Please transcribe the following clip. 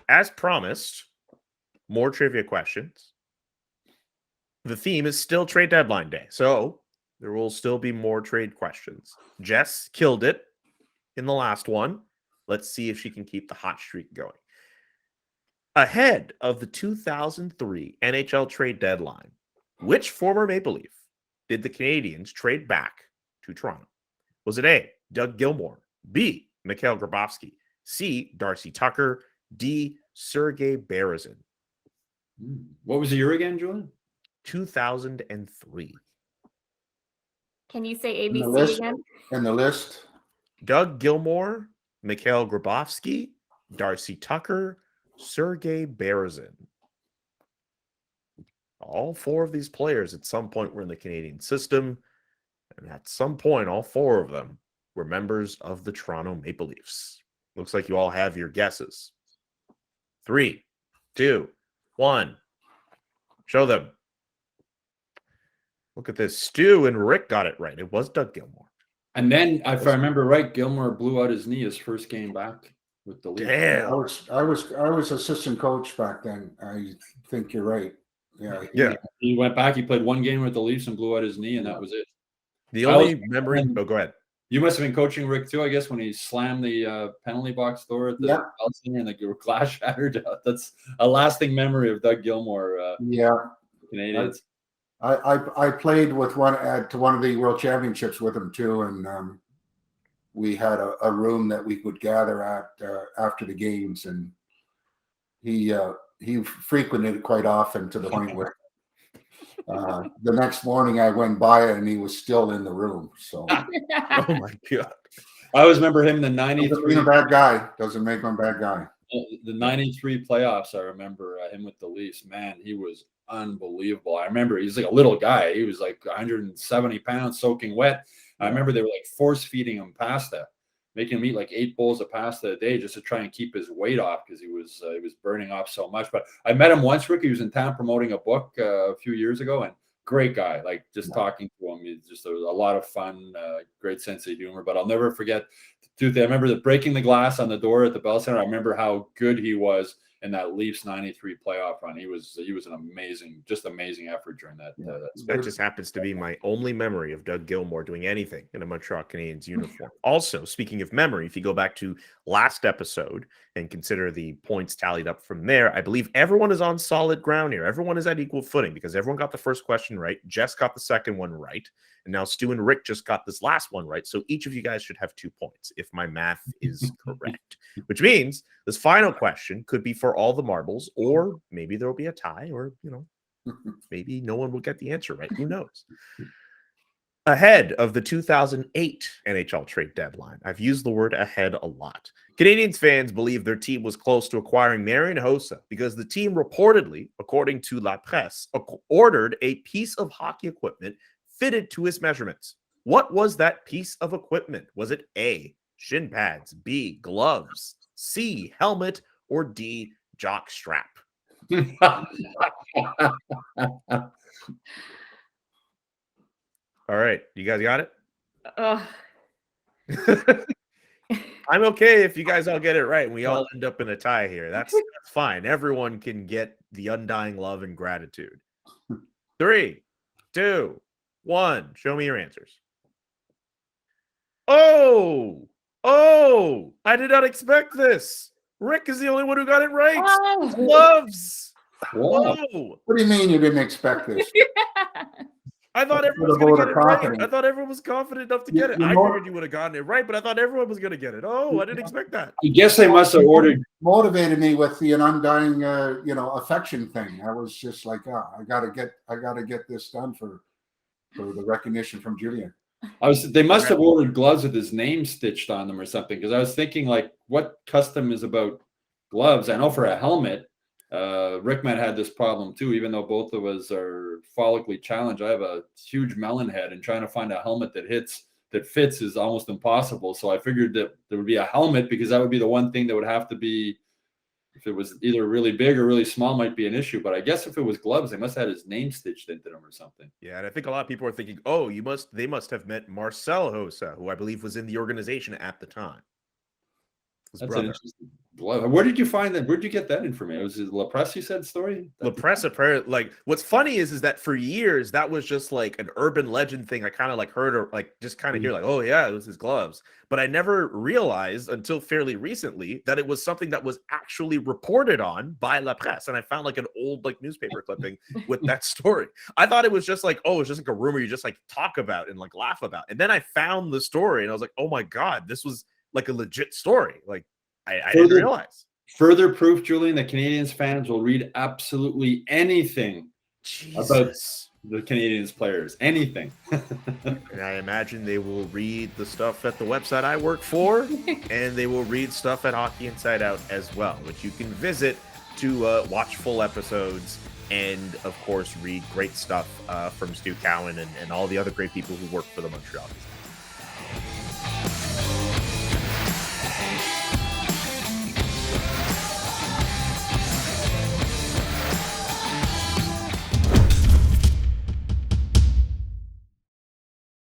as promised, more trivia questions. The theme is still trade deadline day, so there will still be more trade questions. Jess killed it in the last one. Let's see if she can keep the hot streak going. Ahead of the 2003 NHL trade deadline, which former Maple Leaf did the Canadiens trade back to Toronto? Was it A, Doug Gilmour, B, Mikhail Grabovski, C, Darcy Tucker, D, Sergei Berezin? What was the year again, Julian? 2003. Can you say ABC again? And the list? Doug Gilmour, Mikhail Grabovski, Darcy Tucker, Sergei Berezin. All four of these players at some point were in the Canadian system, and at some point, all four of them were members of the Toronto Maple Leafs. Looks like you all have your guesses. 3, 2, 1. Show them. Look at this. Stu and Rick got it right. It was Doug Gilmour. And then, if I remember right, Gilmour blew out his knee his first game back with the Leafs. Damn. I was assistant coach back then. I think you're right. Yeah. He went back. He played one game with the Leafs and blew out his knee, and that was it. The only memory. Oh, go ahead. You must have been coaching Rick too, I guess, when he slammed the penalty box door at the Bell Center and the glass shattered. That's a lasting memory of Doug Gilmour. Canadiens. I played with one at one of the World Championships with him too, and we had a room that we would gather at after the games, and he frequented it quite often to the point where the next morning I went by and he was still in the room. So, oh my God! I always remember him in the '93. Doesn't make him a bad guy. Doesn't make him a bad guy. The '93 playoffs. I remember him with the Leafs. Man, he was unbelievable. I remember he's like a little guy. He was like 170 pounds, soaking wet. I remember they were like force feeding him pasta, making him eat like 8 bowls of pasta a day just to try and keep his weight off because he was burning off so much. But I met him once, Rick. He was in town promoting a book a few years ago, and great guy. Like just talking to him, he's just a lot of fun, great sense of humor. But I'll never forget. Dude, I remember breaking the glass on the door at the Bell Center. I remember how good he was in that Leafs '93 playoff run. He was an amazing effort during that. That just happens to be my only memory of Doug Gilmour doing anything in a Montreal Canadiens uniform. Also, speaking of memory, if you go back to last episode and consider the points tallied up from there, I believe everyone is on solid ground here. Everyone is at equal footing because everyone got the first question right. Jess got the second one right. And now Stu and Rick just got this last one right. So each of you guys should have 2 points if my math is correct, which means this final question could be for all the marbles, or maybe there'll be a tie, or, maybe no one will get the answer right. Who knows? Ahead of the 2008 NHL trade deadline, I've used the word ahead a lot. Canadiens fans believe their team was close to acquiring Marian Hossa because the team reportedly, according to La Presse, ordered a piece of hockey equipment fitted to his measurements. What was that piece of equipment? Was it A, shin pads, B, gloves, C, helmet, or D, jock strap? All right, you guys got it? I'm okay if you guys all get it right and we all end up in a tie here. That's fine. Everyone can get the undying love and gratitude. 3, 2, 1. Show me your answers. Oh, I did not expect this. Rick is the only one who got it right. Gloves. Whoa. What do you mean you didn't expect this? I thought everyone was going to get it right. I thought everyone was confident enough to get it. I figured you would have gotten it right, but I thought everyone was going to get it. Oh, I didn't expect that. I guess they must have ordered. Motivated me with the undying, affection thing. I was just like, I gotta get this done for the recognition from Julian. They must have ordered gloves with his name stitched on them or something, because I was thinking, like, what custom is about gloves? I know for a helmet, Rickman had this problem too. Even though both of us are follically challenged, I have a huge melon head, and trying to find a helmet that fits is almost impossible. So I figured that there would be a helmet, because that would be the one thing that would have to be, if it was either really big or really small, might be an issue. But I guess if it was gloves, they must have had his name stitched into them or something. Yeah, and I think a lot of people are thinking, they must have met Marcel Hossa, who I believe was in the organization at the time. That's an interesting. Where did you find that? Where did you get that information? Was it La Presse you said story? La Presse, apparently, like, what's funny is that for years that was just like an urban legend thing. I kind of like heard, or like just kind of hear like, oh yeah, it was his gloves. But I never realized until fairly recently that it was something that was actually reported on by La Presse. And I found like an old like newspaper clipping with that story. I thought it was just like, oh, it's just like a rumor you just like talk about and like laugh about. And then I found the story and I was like, oh my God, this was like a legit story. Like, I didn't realize. Further proof, Julian, that Canadiens fans will read absolutely anything about the Canadiens players. Anything. And I imagine they will read the stuff at the website I work for, and they will read stuff at Hockey Inside Out as well, which you can visit to watch full episodes and, of course, read great stuff from Stu Cowan and all the other great people who work for the Montreal Gazette.